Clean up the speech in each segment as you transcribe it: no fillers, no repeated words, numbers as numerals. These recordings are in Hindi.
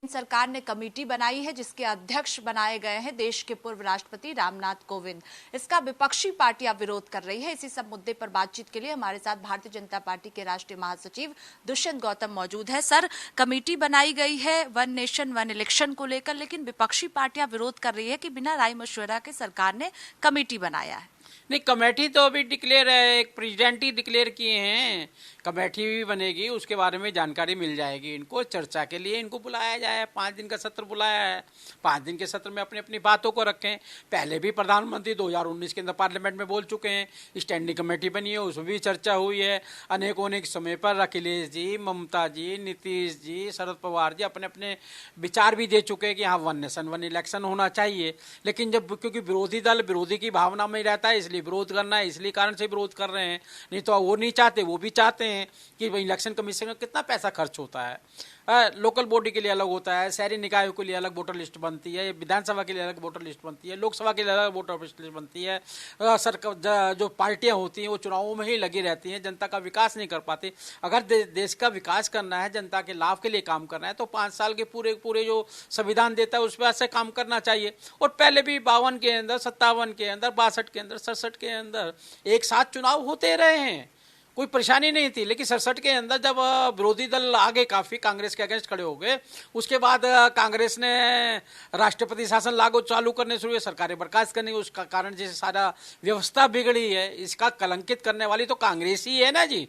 सरकार ने कमेटी बनाई है जिसके अध्यक्ष बनाए गए हैं देश के पूर्व राष्ट्रपति रामनाथ कोविंद। इसका विपक्षी पार्टियां विरोध कर रही है। इसी सब मुद्दे पर बातचीत के लिए हमारे साथ भारतीय जनता पार्टी के राष्ट्रीय महासचिव दुष्यंत गौतम मौजूद है। सर, कमेटी बनाई गई है वन नेशन वन इलेक्शन को लेकर, लेकिन विपक्षी पार्टियां विरोध कर रही है कि बिना राय मशवरा के सरकार ने कमेटी बनाया है। नहीं, कमेटी तो अभी डिक्लेयर है, एक प्रेसिडेंट ही डिक्लेयर किए हैं। कमेटी भी बनेगी, उसके बारे में जानकारी मिल जाएगी। इनको चर्चा के लिए इनको बुलाया जाए, 5 दिन का सत्र बुलाया है। 5 दिन के सत्र में अपनी अपनी बातों को रखें। पहले भी प्रधानमंत्री 2019 के अंदर पार्लियामेंट में बोल चुके हैं। स्टैंडिंग कमेटी बनी है, उसमें भी चर्चा हुई है। अनेक समय पर अखिलेश जी, ममता जी, नीतीश जी, शरद पवार जी अपने अपने विचार भी दे चुके हैं कि हाँ, वन नेशन वन इलेक्शन होना चाहिए। लेकिन जब क्योंकि विरोधी दल विरोधी की भावना में रहता है, इसलिए विरोध करना है, इसलिए कारण से विरोध कर रहे हैं। नहीं तो वो नहीं चाहते, वो भी चाहते हैं कि इलेक्शन कमीशन में कितना पैसा खर्च होता है। लोकल बॉडी के लिए अलग होता है, शहरी निकायों के लिए अलग वोटर लिस्ट बनती है, विधानसभा के लिए अलग वोटर लिस्ट बनती है, लोकसभा के लिए अलग वोटर लिस्ट बनती है। सरकार जो पार्टियां होती हैं वो चुनावों में ही लगी रहती हैं, जनता का विकास नहीं कर पाती। अगर देश का विकास करना है, जनता के लाभ के लिए काम करना है, तो 5 साल के पूरे जो संविधान देता है उस पर से काम करना चाहिए। और पहले भी 52 के अंदर, 57 के अंदर, 62 के अंदर, 67 के अंदर एक साथ चुनाव होते रहे हैं, कोई परेशानी नहीं थी। लेकिन 67 के अंदर जब विरोधी दल आगे काफी कांग्रेस के अगेंस्ट खड़े हो गए, उसके बाद कांग्रेस ने राष्ट्रपति शासन लागू चालू करने शुरू हुए, सरकारें बर्खास्त करने, उसका कारण जैसे सारा व्यवस्था बिगड़ी है, इसका कलंकित करने वाली तो कांग्रेस ही है ना जी।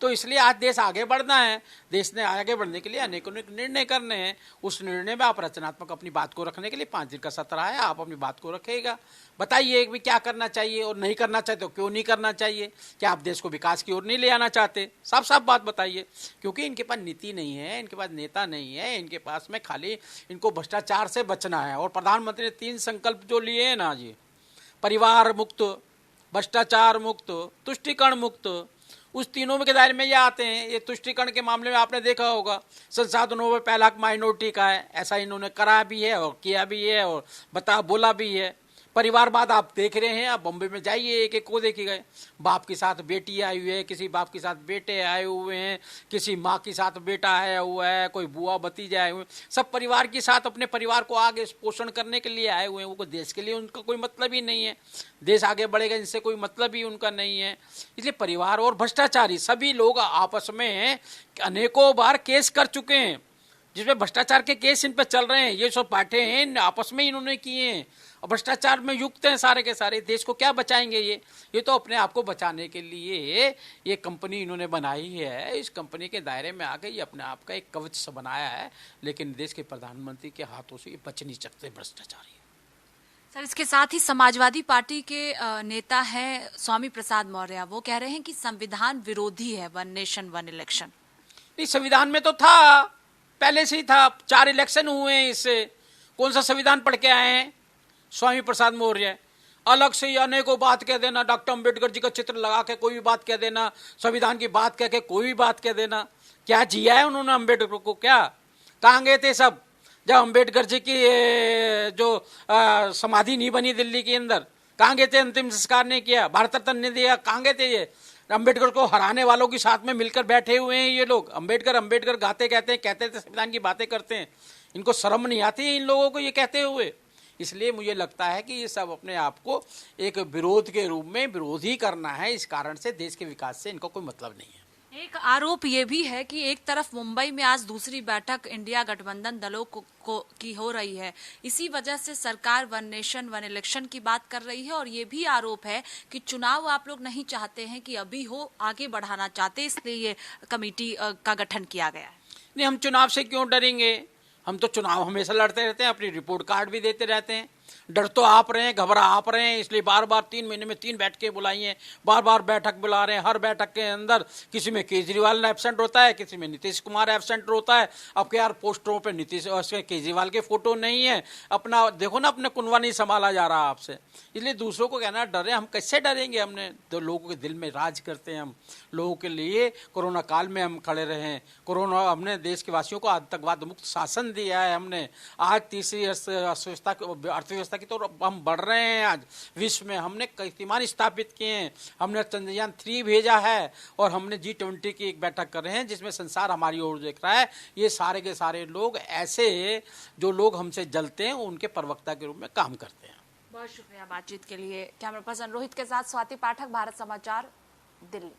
तो इसलिए आज देश आगे बढ़ना है। देश ने आगे बढ़ने के लिए अनेकों निर्णय करने हैं। उस निर्णय में आप रचनात्मक अपनी बात को रखने के लिए 5 दिन का सत्र है, आप अपनी बात को रखेगा। बताइए भी क्या करना चाहिए और नहीं करना चाहते तो क्यों नहीं करना चाहिए। क्या आप देश को विकास की ओर नहीं ले आना चाहते? साफ साफ बात बताइए। क्योंकि इनके पास नीति नहीं है, इनके पास नेता नहीं है, इनके पास में खाली इनको भ्रष्टाचार से बचना है। और प्रधानमंत्री ने 3 संकल्प जो लिए हैं ना जी, परिवार मुक्त, भ्रष्टाचार मुक्त, तुष्टिकरण मुक्त, उस तीनों में के दायरे में ये आते हैं। ये तुष्टिकरण के मामले में आपने देखा होगा, संसाधनों में पहला हक माइनॉरिटी का है, ऐसा इन्होंने करा भी है और किया भी है और बोला भी है। परिवारवाद आप देख रहे हैं, आप बॉम्बे में जाइए, एक एक को देखे गए। बाप के साथ बेटी आई हुई है, किसी बाप के साथ बेटे आए हुए हैं, किसी माँ के साथ बेटा आया हुआ है, कोई बुआ भतीजे आए हुए हैं। सब परिवार के साथ अपने परिवार को आगे पोषण करने के लिए आए हुए हैं। वो देश के लिए उनका कोई मतलब ही नहीं है। देश आगे बढ़ेगा इनसे कोई मतलब ही उनका नहीं है। इसलिए परिवार और भ्रष्टाचारी सभी लोग आपस में अनेकों बार केस कर चुके हैं, जिसमें भ्रष्टाचार के केस इन पर चल रहे हैं। ये सब पार्टियां हैं, आपस में इन्होंने किए हैं और भ्रष्टाचार में युक्त हैं सारे के सारे। देश को क्या बचाएंगे ये तो अपने आप को बचाने के लिए ये कंपनी इन्होंने बनाई है। इस कंपनी के दायरे में आके ये अपने आप का एक कवच सा बनाया है। लेकिन देश के प्रधानमंत्री के हाथों से ये बच नहीं सकते भ्रष्टाचारी। सर, इसके साथ ही समाजवादी पार्टी के नेता हैं स्वामी प्रसाद मौर्य, वो कह रहे हैं कि संविधान विरोधी है वन नेशन वन इलेक्शन। नहीं, संविधान में तो था, पहले से ही था। 4 इलेक्शन हुए हैं इससे। कौन सा संविधान पढ़ के आए हैं स्वामी प्रसाद मौर्य? अलग से ही अनेकों बात कह देना, डॉक्टर अंबेडकर जी का चित्र लगा के कोई भी बात कह देना, संविधान की बात कह के कोई भी बात कह देना। क्या जिया है उन्होंने अम्बेडकर को? क्या कहाँ गए थे सब जब अम्बेडकर जी की जो समाधि नहीं बनी दिल्ली के अंदर? कहाँ गए थे? अंतिम संस्कार नहीं किया, भारत रत्न नहीं दिया, कहाँ गए थे? ये अम्बेडकर को हराने वालों के साथ में मिलकर बैठे हुए हैं ये लोग। अम्बेडकर अम्बेडकर गाते कहते थे, संविधान की बातें करते हैं। इनको शर्म नहीं आती है इन लोगों को ये कहते हुए? इसलिए मुझे लगता है कि ये सब अपने आप को एक विरोध के रूप में विरोधी करना है। इस कारण से देश के विकास से इनको कोई मतलब नहीं है। एक आरोप ये भी है कि एक तरफ मुंबई में आज दूसरी बैठक इंडिया गठबंधन दलों की हो रही है, इसी वजह से सरकार वन नेशन वन इलेक्शन की बात कर रही है। और ये भी आरोप है कि चुनाव आप लोग नहीं चाहते हैं कि अभी हो, आगे बढ़ाना चाहते, इसलिए ये कमेटी का गठन किया गया है। नहीं, हम चुनाव से क्यों डरेंगे? हम तो चुनाव हमेशा लड़ते रहते हैं, अपनी रिपोर्ट कार्ड भी देते रहते हैं। डर तो आप रहे हैं, घबरा आप रहे हैं, इसलिए बार बार 3 महीने में 3 बैठकें बुलाई हैं, बार बार बैठक बुला रहे हैं। हर बैठक के अंदर किसी में केजरीवाल एब्सेंट होता है, किसी में नीतीश कुमार एब्सेंट होता है। अब क्या यार, पोस्टरों पे नीतीश केजरीवाल के फोटो नहीं है। अपना देखो ना, अपने कुनवा नहीं संभाला जा रहा आपसे। इसलिए दूसरों को कहना डरे, हम कैसे डरेंगे? हमने तो लोगों के दिल में राज करते हैं। हम लोगों के लिए कोरोना काल में हम खड़े रहे हैं। कोरोना हमने देश के वासियों को आतंकवाद मुक्त शासन दिया है। हमने आज तीसरी अर्थव्यवस्था अर्थव्यवस्था की तो हम बढ़ रहे हैं। आज विश्व में हमने कीर्तिमान स्थापित किए हैं, हमने चंद्रयान 3 भेजा है और हमने G20 की एक बैठक कर रहे हैं जिसमें संसार हमारी ओर देख रहा है। ये सारे के सारे लोग ऐसे जो लोग हमसे जलते हैं उनके प्रवक्ता के रूप में काम करते हैं। बहुत शुक्रिया बातचीत के लिए। कैमरा पर्सन रोहित के साथ स्वाति पाठक, भारत समाचार, दिल्ली।